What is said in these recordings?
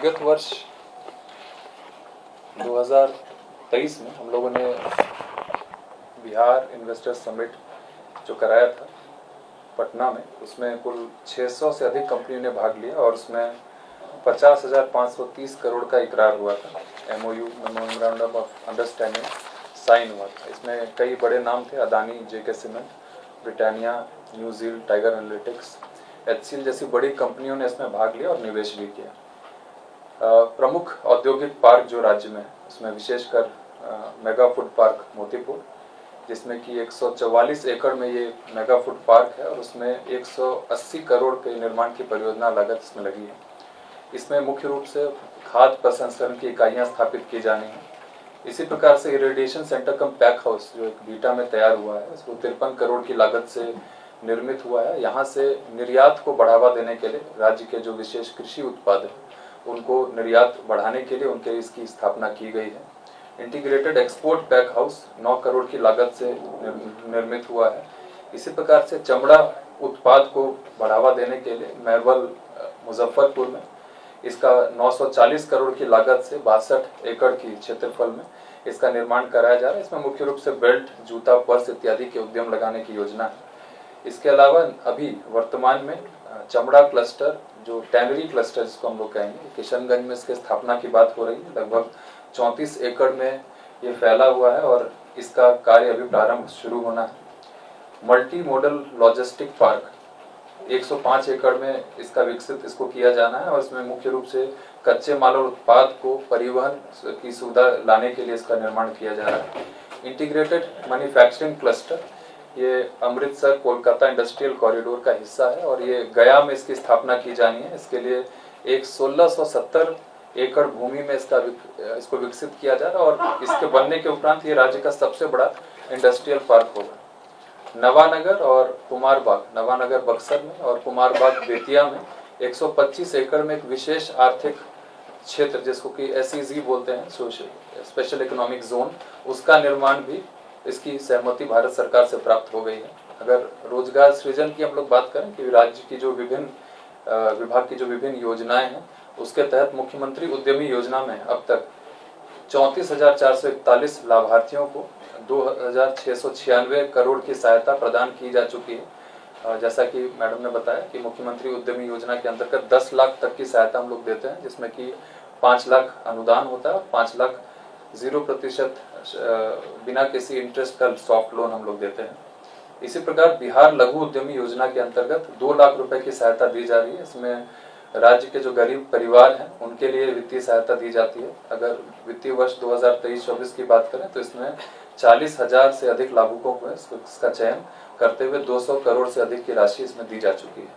विगत वर्ष 2023 में हम लोगों ने बिहार इन्वेस्टर समिट जो कराया था पटना में, उसमें कुल 600 से अधिक कंपनियों ने भाग लिया और उसमें 50,530 करोड़ का इकरार हुआ था। MOU memorandum of understanding sign हुआ था। इसमें कई बड़े नाम थे, अदानी, JK सीमेंट, ब्रिटानिया, न्यूजील, टाइगर एनालिटिक्स, HCL जैसी बड़ी कंपनियों ने इसमें भाग लिया और निवेश भी किया। प्रमुख औद्योगिक पार्क जो राज्य में है उसमें विशेषकर मेगा फूड पार्क मोतीपुर, जिसमें कि 144 एकड़ में ये मेगा फूड पार्क है और उसमें 180 करोड़ के निर्माण की परियोजना लागत इसमें लगी है। इसमें मुख्य रूप से खाद्य प्रसंस्करण की इकाइयां स्थापित की जानी है। इसी प्रकार से इरेडिएशन सेंटर कम पैक हाउस जो एक बीटा में तैयार हुआ है, इसको 53 करोड़ की लागत से निर्मित हुआ है। यहाँ से निर्यात को बढ़ावा देने के लिए राज्य के जो विशेष कृषि उत्पाद है उनको निर्यात बढ़ाने के लिए उनके इसकी स्थापना की गई है। Integrated export pack house 9 crore की लागत से निर्मित हुआ है। इसी प्रकार से चमड़ा उत्पाद को बढ़ावा देने के लिए मैरवल मुजफ्फरपुर में इसका 940 करोड़ की लागत से 62 एकड़ की क्षेत्रफल में इसका निर्माण कराया जा रहा है। इसमें मुख्य रूप से बेल्ट, जूता, पर्स इत्यादि के उद्यम लगाने की योजना है। इसके अलावा अभी वर्तमान में चमड़ा क्लस्टर, जो टैनरी क्लस्टर जिसको हम लोग कहेंगे, किशनगंज में इसके स्थापना की बात हो रही है। लगभग 34 एकड़ में ये फैला हुआ है और इसका कार्य अभी प्रारंभ शुरू होना है। मल्टी मॉडल लॉजिस्टिक पार्क 105 एकड़ में इसका विकसित इसको किया जाना है और इसमें मुख्य रूप से कच्चे माल और उत्पाद को परिवहन की सुविधा लाने के लिए इसका निर्माण किया जा रहा है। इंटीग्रेटेड मैन्युफैक्चरिंग क्लस्टर ये अमृतसर कोलकाता इंडस्ट्रियल कॉरिडोर का हिस्सा है और ये गया में इसकी स्थापना की जानी है। इसके लिए एक 1670 एकड़ भूमि में इसको विकसित किया जा रहा है और इसके बनने के उपरांत ये राज्य का सबसे बड़ा इंडस्ट्रियल पार्क होगा। नवानगर और कुमारबाग, नवानगर बक्सर में और कुमारबाग बेतिया में 125 एकड़ में एक विशेष आर्थिक क्षेत्र जिसको कि SEZ बोलते हैं, स्पेशल इकोनॉमिक जोन, उसका निर्माण भी इसकी सहमति भारत सरकार से प्राप्त हो गई है। अगर रोजगार सृजन की हम लोग बात करें कि राज्य की जो विभिन्न विभाग की जो विभिन्न योजनाएं हैं उसके तहत मुख्यमंत्री उद्यमी योजना में अब तक 34,441 लाभार्थियों को 2,696 करोड़ की सहायता प्रदान की जा चुकी है। जैसा कि मैडम ने बताया कि मुख्यमंत्री उद्यमी योजना के अंतर्गत 10 लाख तक की सहायता हम लोग देते हैं, जिसमें कि 5 लाख अनुदान होता है और 5 लाख 0% बिना किसी इंटरेस्ट का सॉफ्ट लोन हम लोग देते हैं। इसी प्रकार बिहार लघु उद्यमी योजना के अंतर्गत 2 लाख रुपए की सहायता दी जा रही है। इसमें राज्य के जो गरीब परिवार हैं उनके लिए वित्तीय सहायता दी जाती है। अगर वित्तीय वर्ष 2023-24 की बात करें तो इसमें 40,000 से अधिक लाभुकों को इसका चयन करते हुए 200 करोड़ से अधिक की राशि इसमें दी जा चुकी है।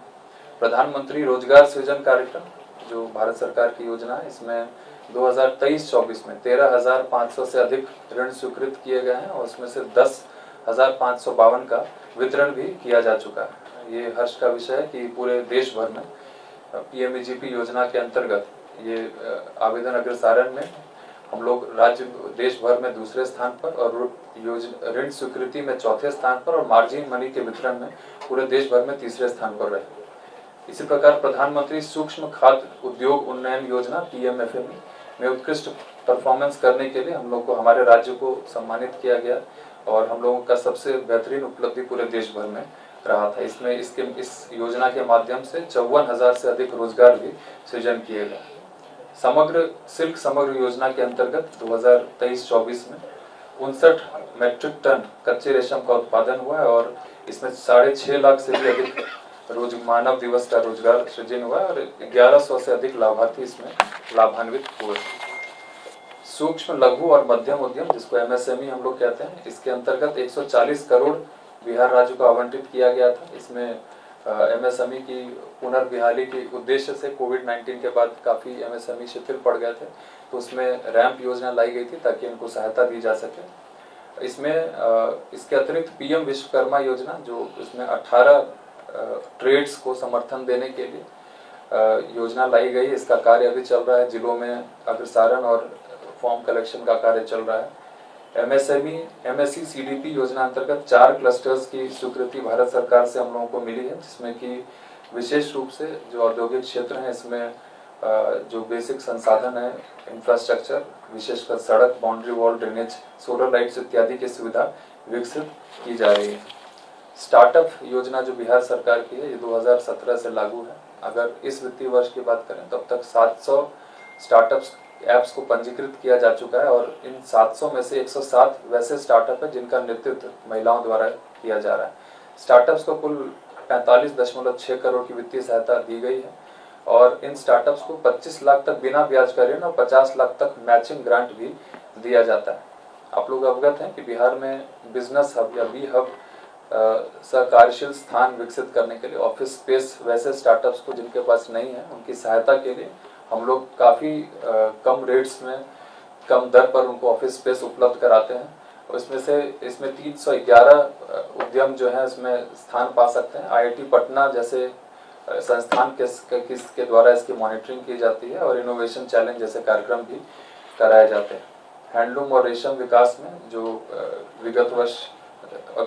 प्रधानमंत्री रोजगार सृजन कार्यक्रम जो भारत सरकार की योजना है, इसमें 2023-24 में 13,500 से अधिक ऋण स्वीकृत किए गए हैं और उसमें से 10,552 का वितरण भी किया जा चुका है। ये हर्ष का विषय है कि पूरे देश भर में PMEGP योजना के अंतर्गत ये आवेदन अग्रसारण में हम लोग राज्य देश भर में दूसरे स्थान पर और ऋण स्वीकृति में चौथे स्थान पर और मार्जिन मनी के वितरण में पूरे देश भर में तीसरे स्थान पर रहे। इसी प्रकार प्रधानमंत्री सूक्ष्म खाद्य उद्योग उन्नयन योजना PMFME में उत्कृष्ट परफॉर्मेंस करने के लिए हम लोग को हमारे राज्य को सम्मानित किया गया और हम लोगों का सबसे बेहतरीन उपलब्धि पूरे देश भर में रहा था। इसमें इस योजना के माध्यम से 54,000 से अधिक रोजगार भी सृजन किए गए। समग्र योजना के अंतर्गत 2023-24 में 59 मेट्रिक टन कच्चे रेशम का उत्पादन हुआ है और इसमें 6.5 लाख से भी अधिक मानव दिवस का रोजगार सृजन हुआ है और 1100 से अधिक लाभार्थी इसमें लाभान्वित हुए। सूक्ष्म लघु और मध्यम उद्यम जिसको MSME हम लोग कहते हैं, इसके अंतर्गत 140 करोड़ बिहार राज्य को आवंटित किया गया था। इसमें MSME की पुनर्बहाली के उद्देश्य से कोविड-19 के बाद काफ़ी MSME शिथिल पड़ गए थे, तो उसमें रैंप योजना लाई गई थी ताकि इनको सहायता दी जा सके। इसमें इसके अतिरिक्त PM विश्वकर्मा योजना जो इसमें 18 ट्रेड्स को समर्थन देने के लिए योजना लाई गई है। इसका कार्य अभी चल रहा है, जिलों में अग्रसारण और फॉर्म कलेक्शन का कार्य चल रहा है। MSME MSE CDP योजना अंतर्गत 4 क्लस्टर्स की स्वीकृति भारत सरकार से हम लोगों को मिली है, जिसमें कि विशेष रूप से जो औद्योगिक क्षेत्र हैं इसमें जो बेसिक संसाधन है, इंफ्रास्ट्रक्चर, विशेषकर सड़क, boundary wall, drainage, solar lights इत्यादि की सुविधा विकसित की जा रही है। स्टार्टअप योजना जो बिहार सरकार की है, ये 2017 से लागू है। अगर इस वित्तीय वर्ष की बात करें तो अब तक 700 स्टार्टअप्स ऐप्स को पंजीकृत किया जा चुका है और इन 700 में से 107 वैसे स्टार्टअप है जिनका नेतृत्व महिलाओं द्वारा किया जा रहा है। स्टार्टअप्स को कुल 45.6 करोड़ की वित्तीय सहायता दी गई है और इन स्टार्टअप्स को 25 लाख तक बिना ब्याज का ऋण और 50 लाख तक मैचिंग ग्रांट भी दिया जाता है। आप लोग अवगत हैं कि बिहार में बिजनेस हब या बी हब कार्यशील स्थान विकसित करने के लिए ऑफिस स्पेस वैसे स्टार्टअप्स को जिनके पास नहीं है उनकी सहायता के लिए हम लोग काफ़ी कम रेट्स में, कम दर पर उनको ऑफिस स्पेस उपलब्ध कराते हैं। और इसमें 311 उद्यम जो है इसमें स्थान पा सकते हैं। IIT पटना जैसे संस्थान के द्वारा इसकी मॉनिटरिंग की जाती है और इनोवेशन चैलेंज जैसे कार्यक्रम भी कराए जाते हैं। हैंडलूम और रेशम विकास में जो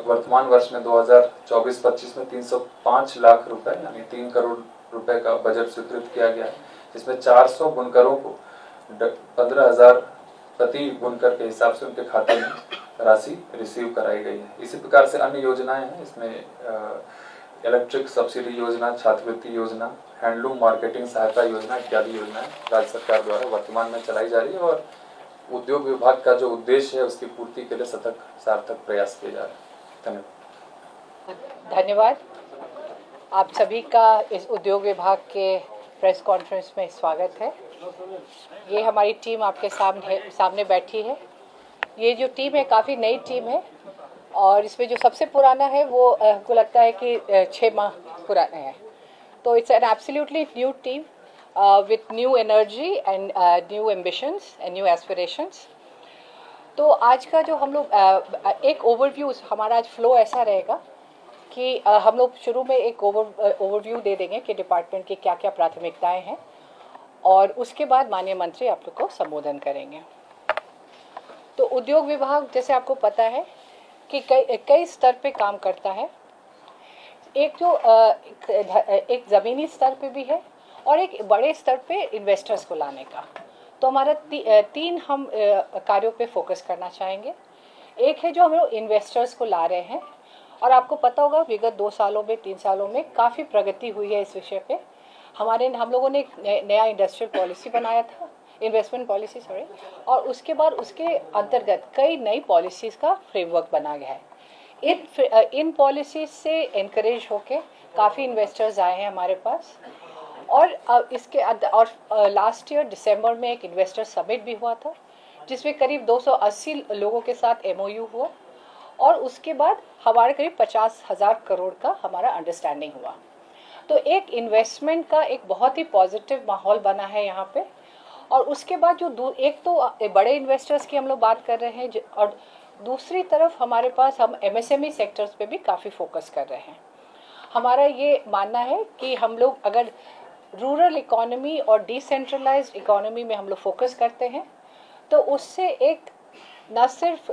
वर्तमान वर्ष में 2024-25 में 305 लाख रुपए यानी 3 करोड़ रुपए का बजट स्वीकृत किया गया है, जिसमें 400 बुनकरों को 15,000 प्रति बुनकर के हिसाब से उनके खाते में राशि रिसीव कराई गई है। इसी प्रकार से अन्य योजनाएं हैं, इसमें इलेक्ट्रिक सब्सिडी योजना, छात्रवृत्ति योजना, हैंडलूम मार्केटिंग सहायता योजना इत्यादि योजनाएं राज्य सरकार द्वारा वर्तमान में चलाई जा रही है और उद्योग विभाग का जो उद्देश्य है उसकी पूर्ति के लिए सतत सार्थक प्रयास किए जा रहे हैं। धन्यवाद। धन्यवाद। आप सभी का इस उद्योग विभाग के प्रेस कॉन्फ्रेंस में स्वागत है। ये हमारी टीम आपके सामने बैठी है। ये जो टीम है काफ़ी नई टीम है और इसमें जो सबसे पुराना है वो हमको लगता है कि 6 माह पुराना है। तो it's an absolutely new team with new energy and new ambitions and new aspirations। तो आज का जो हम लोग एक ओवरव्यू, हमारा आज फ्लो ऐसा रहेगा कि हम लोग शुरू में एक ओवरव्यू दे देंगे कि डिपार्टमेंट की क्या क्या प्राथमिकताएं हैं और उसके बाद माननीय मंत्री आप लोग को संबोधन करेंगे। तो उद्योग विभाग जैसे आपको पता है कि कई स्तर पे काम करता है। एक ज़मीनी स्तर पे भी है और एक बड़े स्तर पे इन्वेस्टर्स को लाने का। तो हमारा तीन हम कार्यों पे फोकस करना चाहेंगे। एक है जो हम लोग इन्वेस्टर्स को ला रहे हैं और आपको पता होगा विगत 2 सालों में 3 सालों में काफ़ी प्रगति हुई है इस विषय पे। हम लोगों ने एक नया इंडस्ट्रियल पॉलिसी बनाया था, इन्वेस्टमेंट पॉलिसी सॉरी, और उसके बाद उसके अंतर्गत कई नई पॉलिसीज़ का फ्रेमवर्क बना गया है। इन पॉलिसीज से इनकरेज होके काफ़ी इन्वेस्टर्स आए हैं हमारे पास और लास्ट ईयर दिसंबर में एक इन्वेस्टर समिट भी हुआ था जिसमें करीब 280 लोगों के साथ MOU हुआ और उसके बाद हमारे करीब 50,000 करोड़ का हमारा अंडरस्टैंडिंग हुआ। तो एक इन्वेस्टमेंट का एक बहुत ही पॉजिटिव माहौल बना है यहाँ पे। और उसके बाद जो एक तो बड़े इन्वेस्टर्स की हम लोग बात कर रहे हैं और दूसरी तरफ हमारे पास हम MSME सेक्टर्स पे भी काफ़ी फोकस कर रहे हैं। हमारा ये मानना है कि हम लोग अगर रूरल इकोनॉमी और डिसेंट्रलाइज्ड इकोनॉमी में हम लोग फोकस करते हैं तो उससे एक न सिर्फ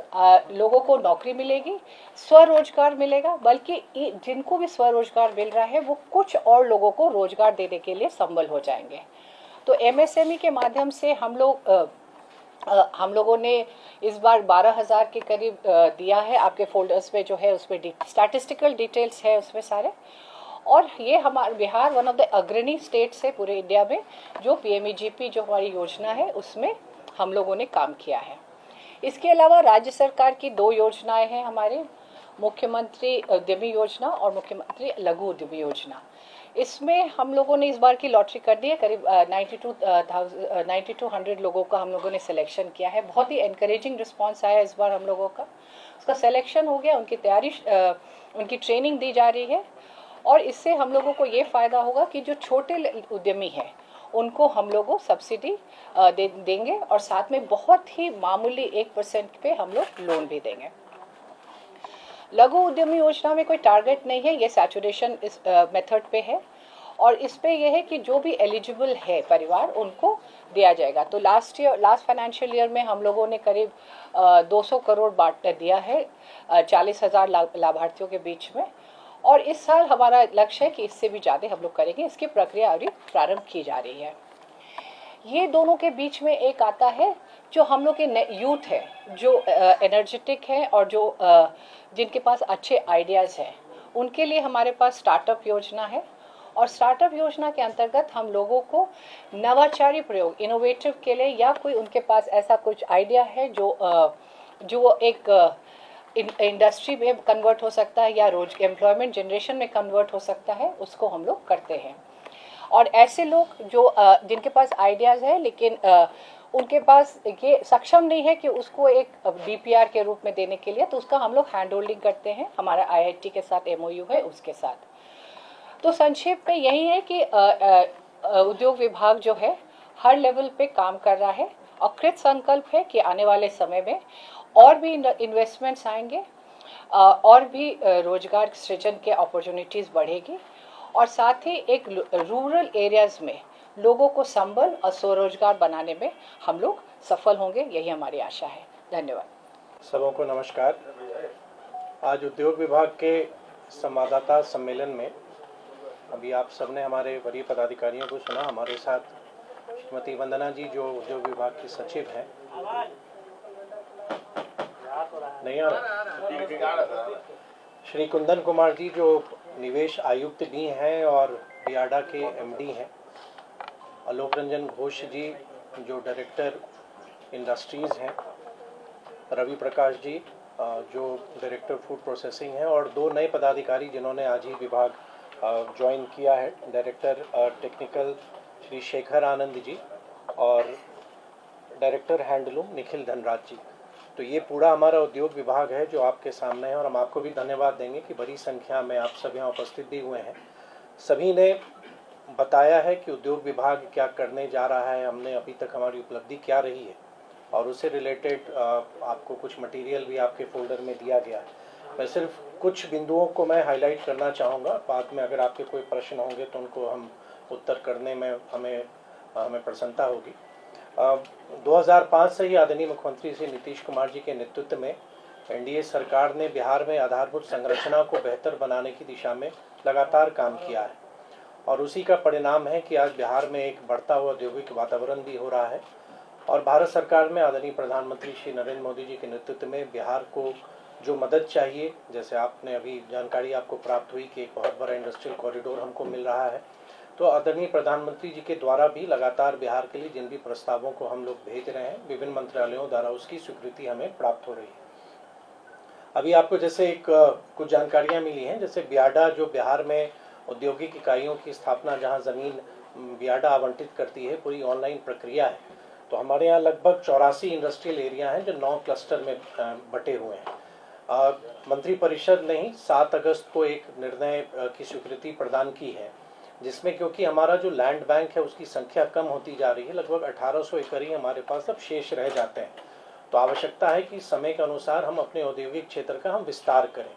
लोगों को नौकरी मिलेगी, स्वरोजगार मिलेगा, बल्कि जिनको भी स्वरोजगार मिल रहा है वो कुछ और लोगों को रोजगार देने के लिए संबल हो जाएंगे। तो MSME के माध्यम से हम लोगों ने इस बार 12,000 के करीब दिया है। आपके फोल्डर्स में जो है उसमें स्टैटिस्टिकल डिटेल्स है उसमें सारे। और ये हमारा बिहार वन ऑफ द अग्रणी स्टेट्स है पूरे इंडिया में जो PMEGP जो हमारी योजना है उसमें हम लोगों ने काम किया है। इसके अलावा राज्य सरकार की 2 योजनाएं हैं हमारे, मुख्यमंत्री उद्यमी योजना और मुख्यमंत्री लघु उद्यमी योजना। इसमें हम लोगों ने इस बार की लॉटरी कर दी है, करीब 9200 लोगों का हम लोगों ने सिलेक्शन किया है। बहुत ही एनकरेजिंग रिस्पांस आया इस बार हम लोगों का। उसका सिलेक्शन हो गया, उनकी तैयारी उनकी ट्रेनिंग दी जा रही है और इससे हम लोगों को ये फ़ायदा होगा कि जो छोटे उद्यमी हैं उनको हम लोगों सब्सिडी देंगे और साथ में बहुत ही मामूली 1% पे हम लोग लोन भी देंगे। लघु उद्यमी योजना में कोई टारगेट नहीं है, ये सैचुरेशन इस मेथड पे है और इस पे ये है कि जो भी एलिजिबल है परिवार उनको दिया जाएगा। तो लास्ट फाइनेंशियल ईयर में हम लोगों ने करीब 200 करोड़ बांट दिया है 40,000 लाभार्थियों के बीच में और इस साल हमारा लक्ष्य है कि इससे भी ज़्यादा हम लोग करेंगे। इसकी प्रक्रिया अभी प्रारंभ की जा रही है। ये दोनों के बीच में एक आता है जो हम लोग के यूथ है, जो एनर्जेटिक है और जो जिनके पास अच्छे आइडियाज़ हैं, उनके लिए हमारे पास स्टार्टअप योजना है। और स्टार्टअप योजना के अंतर्गत हम लोगों को नवाचारी प्रयोग, इनोवेटिव के लिए, या कोई उनके पास ऐसा कुछ आइडिया है जो एक इंडस्ट्री में कन्वर्ट हो सकता है या एम्प्लॉयमेंट जनरेशन में कन्वर्ट हो सकता है, उसको हम लोग करते हैं। और ऐसे लोग जो जिनके पास आइडियाज़ है लेकिन उनके पास ये सक्षम नहीं है कि उसको एक डीपीआर के रूप में देने के लिए, तो उसका हम लोग हैंड होल्डिंग करते हैं, हमारा आईआईटी के साथ एमओयू है उसके साथ। तो संक्षेप में यही है कि उद्योग विभाग जो है हर लेवल पे काम कर रहा है और कृत संकल्प है कि आने वाले समय में और भी इन्वेस्टमेंट्स आएंगे, और भी रोजगार सृजन के अपॉर्चुनिटीज़ बढ़ेगी, और साथ ही एक रूरल एरियाज़ में लोगों को संबल और स्वरोजगार बनाने में हम लोग सफल होंगे, यही हमारी आशा है। धन्यवाद। सबों को नमस्कार। आज उद्योग विभाग के संवाददाता सम्मेलन में अभी आप सबने हमारे वरीय पदाधिकारियों को सुना। हमारे साथ श्रीमती वंदना जी जो उद्योग विभाग की सचिव हैं, नहीं आ रहा, श्री कुंदन कुमार जी जो निवेश आयुक्त भी हैं और बियाडा के एमडी हैं, आलोक रंजन घोष जी जो डायरेक्टर इंडस्ट्रीज़ हैं, रवि प्रकाश जी जो डायरेक्टर फूड प्रोसेसिंग हैं, और दो नए पदाधिकारी जिन्होंने आज ही विभाग ज्वाइन किया है, डायरेक्टर टेक्निकल श्री शेखर आनंद जी और डायरेक्टर हैंडलूम निखिल धनराज जी। तो ये पूरा हमारा उद्योग विभाग है जो आपके सामने है, और हम आपको भी धन्यवाद देंगे कि बड़ी संख्या में आप सब यहाँ उपस्थित भी हुए हैं। सभी ने बताया है कि उद्योग विभाग क्या करने जा रहा है, हमने अभी तक हमारी उपलब्धि क्या रही है, और उससे रिलेटेड आपको कुछ मटेरियल भी आपके फोल्डर में दिया गया है। मैं सिर्फ कुछ बिंदुओं को मैं हाईलाइट करना चाहूँगा, बाद में अगर आपके कोई प्रश्न होंगे तो उनको हम उत्तर करने में हमें प्रसन्नता होगी। 2005 से ही आदरणीय मुख्यमंत्री श्री नीतीश कुमार जी के नेतृत्व में एनडीए सरकार ने बिहार में आधारभूत संरचना को बेहतर बनाने की दिशा में लगातार काम किया है, और उसी का परिणाम है कि आज बिहार में एक बढ़ता हुआ औद्योगिक वातावरण भी हो रहा है। और भारत सरकार में आदरणीय प्रधानमंत्री श्री नरेंद्र मोदी जी के नेतृत्व में बिहार को जो मदद चाहिए, जैसे आपने अभी जानकारी आपको प्राप्त हुई कि एक बहुत बड़ा इंडस्ट्रियल कॉरिडोर हमको मिल रहा है, तो आदरणीय प्रधानमंत्री जी के द्वारा भी लगातार बिहार के लिए जिन भी प्रस्तावों को हम लोग भेज रहे हैं, विभिन्न मंत्रालयों द्वारा उसकी स्वीकृति हमें प्राप्त हो रही है। अभी आपको जैसे कुछ जानकारियाँ मिली हैं, जैसे बियाडा जो बिहार में औद्योगिक इकाइयों की स्थापना, जहाँ ज़मीन बियाडा आवंटित करती है, पूरी ऑनलाइन प्रक्रिया है। तो हमारे यहाँ लगभग 84 इंडस्ट्रियल एरिया हैं जो 9 क्लस्टर में बटे हुए हैं। मंत्रिपरिषद ने ही 7 अगस्त को एक निर्णय की स्वीकृति प्रदान की है, जिसमें क्योंकि हमारा जो लैंड बैंक है उसकी संख्या कम होती जा रही है, लगभग 1800 एकड़ ही हमारे पास अब शेष रह जाते हैं। तो आवश्यकता है कि समय के अनुसार हम अपने औद्योगिक क्षेत्र का हम विस्तार करें।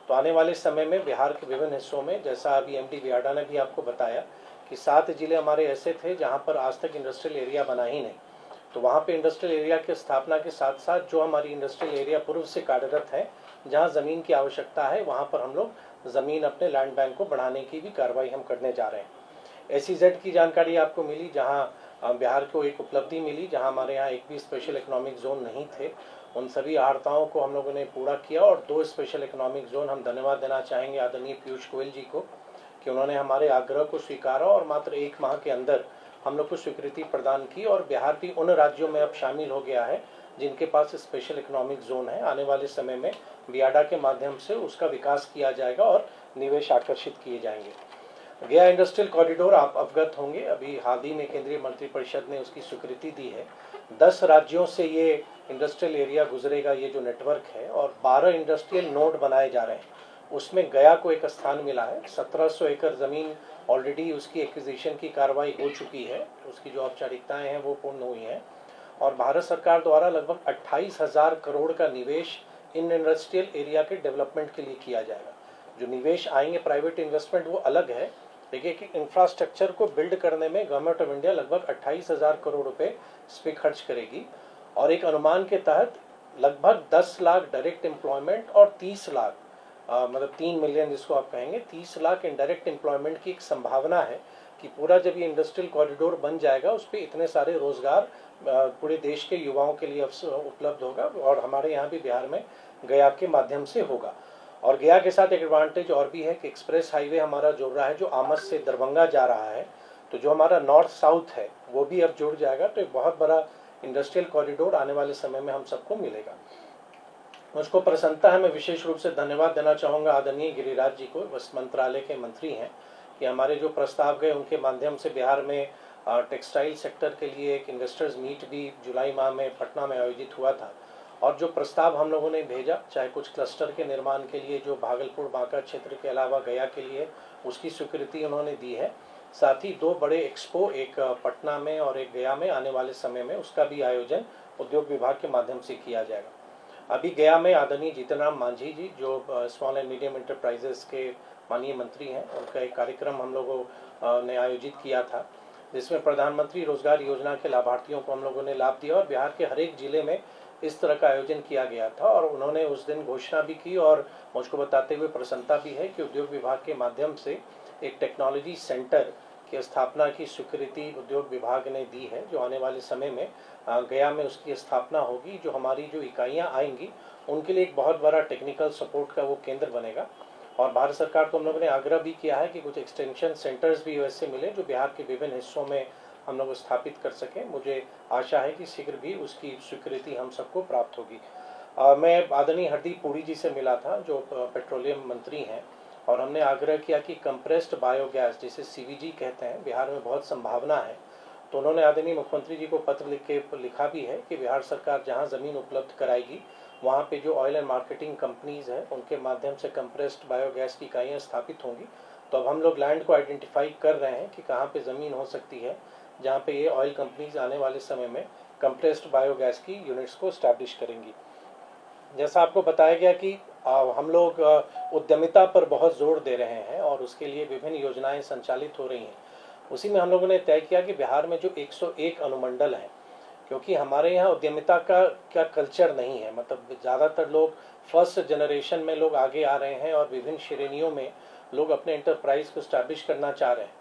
तो आने वाले समय में बिहार के विभिन्न हिस्सों में, जैसा अभी एमडी बियाडा ने भी आपको बताया कि 7 जिले हमारे ऐसे थे जहाँ पर आज तक इंडस्ट्रियल एरिया बना ही नहीं, तो वहाँ पे इंडस्ट्रियल एरिया की स्थापना के साथ साथ जो हमारी इंडस्ट्रियल एरिया पूर्व से कार्यरत है, जहाँ ज़मीन की आवश्यकता है, वहाँ पर हम लोग ज़मीन अपने लैंड बैंक को बढ़ाने की भी कार्रवाई हम करने जा रहे हैं। SEZ की जानकारी आपको मिली, जहाँ बिहार को एक उपलब्धि मिली, जहाँ हमारे यहाँ एक भी स्पेशल इकोनॉमिक जोन नहीं थे, उन सभी आहर्ताओं को हम लोगों ने पूरा किया। और 2 स्पेशल इकोनॉमिक जोन हम धन्यवाद देना चाहेंगे आदरणीय पीयूष गोयल जी को कि उन्होंने हमारे आग्रह को स्वीकारा और मात्र 1 माह के अंदर हम लोग को स्वीकृति प्रदान की, और बिहार भी उन राज्यों में अब शामिल हो गया है जिनके पास स्पेशल इकोनॉमिक जोन है। आने वाले समय में बियाडा के माध्यम से उसका विकास किया जाएगा और निवेश आकर्षित किए जाएंगे। गया इंडस्ट्रियल कॉरिडोर आप अवगत होंगे, अभी हाल ही में केंद्रीय मंत्रिपरिषद ने उसकी स्वीकृति दी है। 10 राज्यों से ये इंडस्ट्रियल एरिया गुजरेगा, ये जो नेटवर्क है, और 12 इंडस्ट्रियल नोड बनाए जा रहे हैं। उसमें गया को एक स्थान मिला है। 1700 एकड़ ज़मीन ऑलरेडी उसकी एक्विजिशन की कार्रवाई हो चुकी है, उसकी जो औपचारिकताएं हैं वो पूर्ण हुई हैं, और भारत सरकार द्वारा लगभग 28,000 करोड़ का निवेश इन इंडस्ट्रियल एरिया के डेवलपमेंट के लिए किया जाएगा। जो निवेश आएंगे प्राइवेट इन्वेस्टमेंट वो अलग है, देखिए कि इंफ्रास्ट्रक्चर को बिल्ड करने में गवर्नमेंट ऑफ इंडिया लगभग 28,000 करोड़ रुपए इस पर खर्च करेगी, और एक अनुमान के तहत लगभग 10 लाख डायरेक्ट एम्प्लॉयमेंट और 30 लाख मतलब 3 मिलियन जिसको आप कहेंगे, 30 लाख इनडायरेक्ट एम्प्लॉयमेंट की एक संभावना है कि पूरा जब ये इंडस्ट्रियल कॉरिडोर बन जाएगा उस पर इतने सारे रोजगार पूरे देश के युवाओं के लिए अवसर उपलब्ध होगा, और हमारे यहाँ भी बिहार में गया के माध्यम से होगा। और गया के साथ एक एडवांटेज और भी है कि एक्सप्रेस हाईवे हमारा जुड़ रहा है जो आमस से दरभंगा जा रहा है, तो जो हमारा नॉर्थ साउथ है वो भी अब जुड़ जाएगा। तो एक बहुत बड़ा इंडस्ट्रियल कॉरिडोर आने वाले समय में हम सबको मिलेगा। मुझको प्रसन्नता है, मैं विशेष रूप से धन्यवाद देना चाहूँगा आदरणीय गिरिराज जी को, वस्त्र मंत्रालय के मंत्री हैं, कि हमारे जो प्रस्ताव गए उनके माध्यम से बिहार में टेक्सटाइल सेक्टर के लिए एक इन्वेस्टर्स मीट भी जुलाई माह में पटना में आयोजित हुआ था। और जो प्रस्ताव हम लोगों ने भेजा, चाहे कुछ क्लस्टर के निर्माण के लिए जो भागलपुर बांका क्षेत्र के अलावा गया के लिए, उसकी स्वीकृति उन्होंने दी है। साथ ही 2 बड़े एक्सपो, एक पटना में और एक गया में आने वाले समय में, उसका भी आयोजन उद्योग विभाग के माध्यम से किया जाएगा। अभी गया में आदरणीय जीतन राम मांझी जी जो स्मॉल एंड मीडियम एंटरप्राइजेस के माननीय मंत्री हैं, उनका एक कार्यक्रम हम लोगों ने आयोजित किया था, जिसमें प्रधानमंत्री रोजगार योजना के लाभार्थियों को हम लोगों ने लाभ दिया, और बिहार के हर एक जिले में इस तरह का आयोजन किया गया था। और उन्होंने उस दिन घोषणा भी की, और मुझको बताते हुए प्रसन्नता भी है कि उद्योग विभाग के माध्यम से एक टेक्नोलॉजी सेंटर की स्थापना की स्वीकृति उद्योग विभाग ने दी है, जो आने वाले समय में गया में उसकी स्थापना होगी। जो हमारी जो इकाइयाँ आएंगी उनके लिए एक बहुत बड़ा टेक्निकल सपोर्ट का वो केंद्र बनेगा। और भारत सरकार को हम लोगों ने आग्रह भी किया है कि कुछ एक्सटेंशन सेंटर्स भी वैसे मिले जो बिहार के विभिन्न हिस्सों में हम लोग स्थापित कर सकें। मुझे आशा है कि शीघ्र भी उसकी स्वीकृति हम सबको प्राप्त होगी। मैं आदरणीय हरदीप पुरी जी से मिला था जो पेट्रोलियम मंत्री हैं, और हमने आग्रह किया कि कंप्रेस्ड बायोगैस जिसे CBG कहते हैं, बिहार में बहुत संभावना है। तो उन्होंने आदरणीय मुख्यमंत्री जी को पत्र लिखा भी है कि बिहार सरकार जहां ज़मीन उपलब्ध कराएगी वहां पे जो ऑयल एंड मार्केटिंग कंपनीज हैं उनके माध्यम से कंप्रेस्ड बायोगैस की इकाइयाँ स्थापित होंगी। तो अब हम लोग लैंड को आइडेंटिफाई कर रहे हैं कि कहाँ पे ज़मीन हो सकती है जहाँ पे ये ऑयल कंपनीज आने वाले समय में कंप्रेस्ड बायोगैस की यूनिट्स को इस्टेब्लिश करेंगी। जैसा आपको बताया गया कि हम लोग उद्यमिता पर बहुत जोर दे रहे हैं और उसके लिए विभिन्न योजनाएं संचालित हो रही हैं। उसी में हम लोगों ने तय किया कि बिहार में जो 101 अनुमंडल हैं, क्योंकि हमारे यहाँ उद्यमिता का कल्चर नहीं है, मतलब ज़्यादातर लोग फर्स्ट जनरेशन में लोग आगे आ रहे हैं और विभिन्न श्रेणियों में लोग अपने एंटरप्राइज को स्टैब्लिश करना चाह रहे हैं।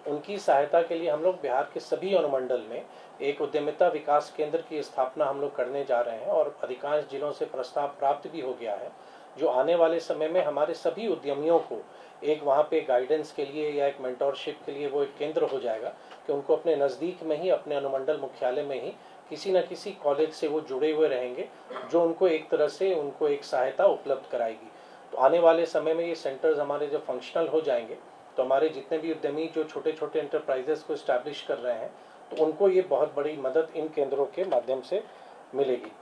उनकी सहायता के लिए हम लोग बिहार के सभी अनुमंडल में एक उद्यमिता विकास केंद्र की स्थापना हम लोग करने जा रहे हैं, और अधिकांश जिलों से प्रस्ताव प्राप्त भी हो गया है, जो आने वाले समय में हमारे सभी उद्यमियों को एक वहाँ पे गाइडेंस के लिए या एक मेंटोरशिप के लिए वो एक केंद्र हो जाएगा कि उनको अपने नज़दीक में ही, अपने अनुमंडल मुख्यालय में ही किसी न किसी कॉलेज से वो जुड़े हुए रहेंगे, जो उनको एक तरह से उनको एक सहायता उपलब्ध कराएगी। तो आने वाले समय में ये सेंटर्स हमारे जब फंक्शनल हो जाएंगे तो हमारे जितने भी उद्यमी जो छोटे छोटे एंटरप्राइजेस को इस्टेब्लिश कर रहे हैं तो उनको ये बहुत बड़ी मदद इन केंद्रों के माध्यम से मिलेगी।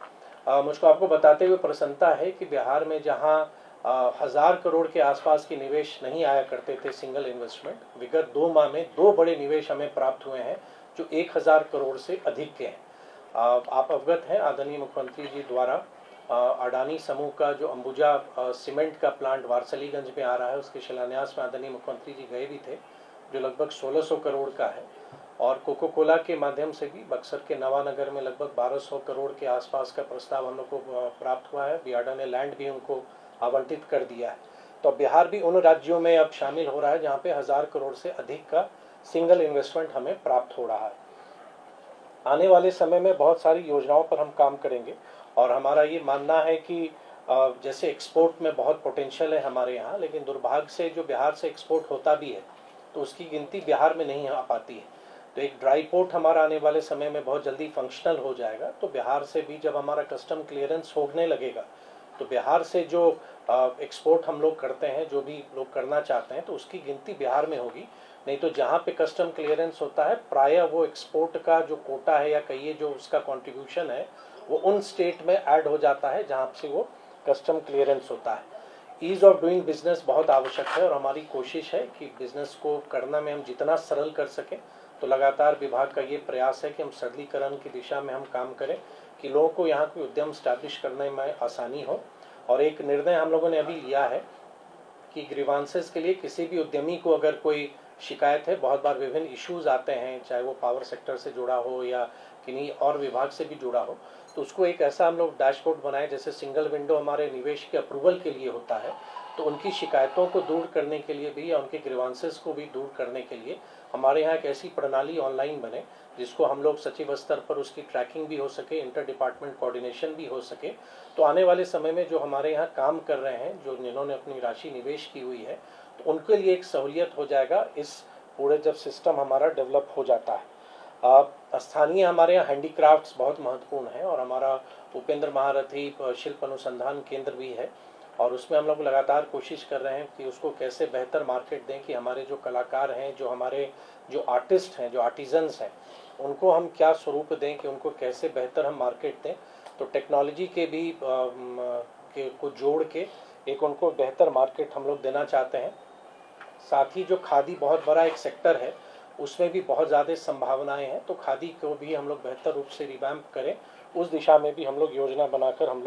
मुझको आपको बताते हुए प्रसन्नता है कि बिहार में जहाँ 1000 करोड़ के आसपास की निवेश नहीं आया करते थे सिंगल इन्वेस्टमेंट, विगत 2 माह में 2 बड़े निवेश हमें प्राप्त हुए हैं जो 1000 करोड़ से अधिक के हैं। आप अवगत हैं आदरणीय मुख्यमंत्री जी द्वारा अडानी समूह का जो अंबुजा सीमेंट का प्लांट वारसलीगंज में आ रहा है, उसके शिलान्यास में आदरणीय मुख्यमंत्री जी गए भी थे, जो लगभग 1600 करोड़ का है। और कोको कोला के माध्यम से भी बक्सर के नवानगर में लगभग 1200 करोड़ के आसपास का प्रस्ताव हम लोग को प्राप्त हुआ है। बियाडा ने लैंड भी उनको आवंटित कर दिया है। तो बिहार भी उन राज्यों में अब शामिल हो रहा है जहाँ पे 1000 करोड़ से अधिक का सिंगल इन्वेस्टमेंट हमें प्राप्त हो रहा है। आने वाले समय में बहुत सारी योजनाओं पर हम काम करेंगे, और हमारा ये मानना है कि जैसे एक्सपोर्ट में बहुत पोटेंशियल है हमारे यहाँ, लेकिन दुर्भाग्य से जो बिहार से एक्सपोर्ट होता भी है तो उसकी गिनती बिहार में नहीं आ पाती है। तो एक ड्राई पोर्ट हमारा आने वाले समय में बहुत जल्दी फंक्शनल हो जाएगा, तो बिहार से भी जब हमारा कस्टम क्लियरेंस होने लगेगा तो बिहार से जो एक्सपोर्ट हम लोग करते हैं, जो भी लोग करना चाहते हैं, तो उसकी गिनती बिहार में होगी। नहीं तो जहाँ पे कस्टम क्लियरेंस होता है प्रायः वो एक्सपोर्ट का जो कोटा है या कहिए जो उसका कंट्रीब्यूशन है वो उन स्टेट में ऐड हो जाता है जहाँ से वो कस्टम क्लियरेंस होता है। ईज़ ऑफ डूइंग बिजनेस बहुत आवश्यक है, और हमारी कोशिश है कि बिजनेस को करना में हम जितना सरल कर सकें। तो लगातार विभाग का ये प्रयास है कि हम सरलीकरण की दिशा में हम काम करें कि लोगों को यहाँ कोई उद्यम स्टैब्लिश करने में आसानी हो। और एक निर्णय हम लोगों ने अभी लिया है कि ग्रीवांसेस के लिए किसी भी उद्यमी को अगर कोई शिकायत है, बहुत बार विभिन्न इश्यूज आते हैं, चाहे वो पावर सेक्टर से जुड़ा हो या किन्हीं और विभाग से भी जुड़ा हो, तो उसको एक ऐसा हम लोग डैशबोर्ड बनाए जैसे सिंगल विंडो हमारे निवेश के अप्रूवल के लिए होता है, तो उनकी शिकायतों को दूर करने के लिए भी या उनके ग्रीवांसेस को भी दूर करने के लिए हमारे यहाँ एक ऐसी प्रणाली ऑनलाइन बने जिसको हम लोग सचिव स्तर पर उसकी ट्रैकिंग भी हो सके, इंटर डिपार्टमेंट कोऑर्डिनेशन भी हो सके। तो आने वाले समय में जो हमारे यहाँ काम कर रहे हैं, जो जिन्होंने अपनी राशि निवेश की हुई है, तो उनके लिए एक सहूलियत हो जाएगा इस पूरे जब सिस्टम हमारा डेवलप हो जाता है। स्थानीय हमारे यहाँ हैंडीक्राफ्ट्स बहुत महत्वपूर्ण है और हमारा उपेंद्र महारथी शिल्प अनुसंधान केंद्र भी है और उसमें हम लोग लगातार कोशिश कर रहे हैं कि उसको कैसे बेहतर मार्केट दें, कि हमारे जो कलाकार हैं, जो हमारे जो आर्टिस्ट हैं, जो आर्टिजन्स हैं, उनको हम क्या स्वरूप दें, कि उनको कैसे बेहतर हम मार्केट दें। तो टेक्नोलॉजी के भी को जोड़ के एक उनको बेहतर मार्केट हम लोग देना चाहते हैं। साथ ही जो खादी बहुत बड़ा एक सेक्टर है, उसमें भी बहुत ज़्यादा संभावनाएं हैं, तो खादी को भी हम लोग बेहतर रूप से रिवैम्प करें, उस दिशा में भी हम लोग योजना बनाकर हम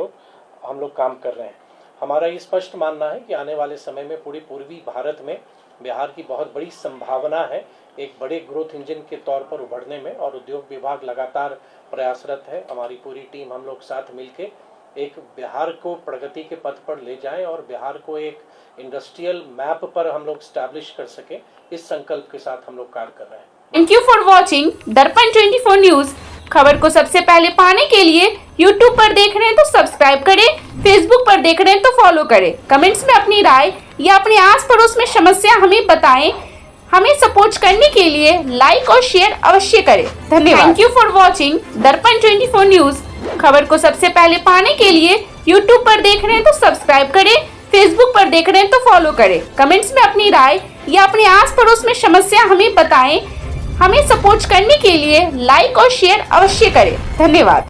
लोग काम कर रहे हैं। हमारा ये स्पष्ट मानना है कि आने वाले समय में पूरे पूर्वी भारत में बिहार की बहुत बड़ी संभावना है एक बड़े ग्रोथ इंजन के तौर पर उभरने में, और उद्योग विभाग लगातार प्रयासरत है। हमारी पूरी टीम हम लोग साथ मिलके एक बिहार को प्रगति के पथ पर ले जाएं और बिहार को एक इंडस्ट्रियल मैप पर हम लोग स्टैब्लिश कर सके, इस संकल्प के साथ हम लोग कार्य कर रहे हैं। थैंक यू फॉर वॉचिंग दर्पण 24 न्यूज। खबर को सबसे पहले पाने के लिए YouTube पर देख रहे हैं तो सब्सक्राइब करें, Facebook पर देख रहे हैं तो फॉलो करें। कमेंट्स में अपनी राय या अपने आस पड़ोस में समस्या हमें बताएं। हमें सपोर्ट करने के लिए लाइक और शेयर अवश्य करें। धन्यवाद। थैंक यू फॉर वॉचिंग दर्पण 24 न्यूज। खबर को सबसे पहले पाने के लिए YouTube पर देख रहे हैं तो सब्सक्राइब करें, Facebook पर देख रहे हैं तो फॉलो करें। कमेंट्स में अपनी राय या अपने आस पड़ोस में समस्या हमें बताएं। हमें सपोर्ट करने के लिए लाइक और शेयर अवश्य करें। धन्यवाद।